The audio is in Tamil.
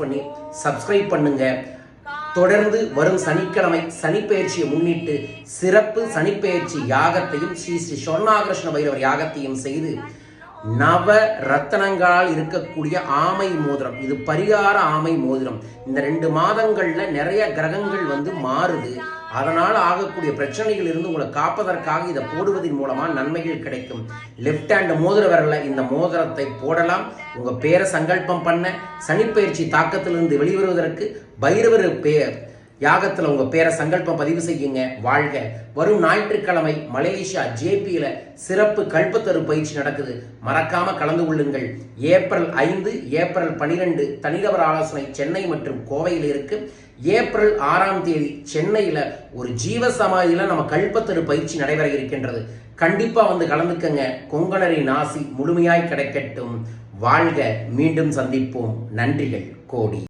பண்ணி சப்ஸ்கிரைப் பண்ணுங்க. தொடர்ந்து வரும் சனிக்கிழமை சனிப்பெயர்ச்சியை முன்னிட்டு சிறப்பு சனிப்பெயர்ச்சி யாகத்தையும் ஸ்ரீ ஸ்ரீ சொர்ணாகிருஷ்ண பைரவர் யாகத்தையும் செய்து நவ ரத்தனங்களால் இருக்கக்கூடிய ஆமை மோதிரம், இது பரிகார ஆமை மோதிரம். இந்த 2 மாதங்கள்ல நிறைய கிரகங்கள் மாறுது. அதனால் ஆகக்கூடிய பிரச்சனைகள் இருந்து உங்களை காப்பதற்காக இதை போடுவதன் மூலமா நன்மைகள் கிடைக்கும். லெஃப்ட் ஹேண்ட் மோதிர விரல்ல இந்த மோதிரத்தை போடலாம். உங்க பேரை சங்கல்பம் பண்ண சனிப்பெயர்ச்சி தாக்கத்திலிருந்து வெளிவருவதற்கு பைரவர் யாகத்தில் உங்க பேரை சங்கல்பம் பதிவு செய்யுங்க. வாழ்க. வரும் ஞாயிற்றுக்கிழமை மலேசியா ஜேபியில சிறப்பு கல்பத்தரு பயிற்சி நடக்குது. மறக்காம கலந்து கொள்ளுங்கள். ஏப்ரல் 5, ஏப்ரல் 12 தனிநபர் ஆலோசனை சென்னை மற்றும் கோவையில் இருக்கு. ஏப்ரல் 6ஆம் தேதி சென்னையில ஒரு ஜீவ சமாதியில நம்ம கல்பத்தரு பயிற்சி நடைபெற இருக்கின்றது. கண்டிப்பா கலந்துக்கங்க. கொங்கணரின் ஆசி முழுமையாய் கிடைக்கட்டும். வாழ்க. மீண்டும் சந்திப்போம். நன்றிகள் கோடி.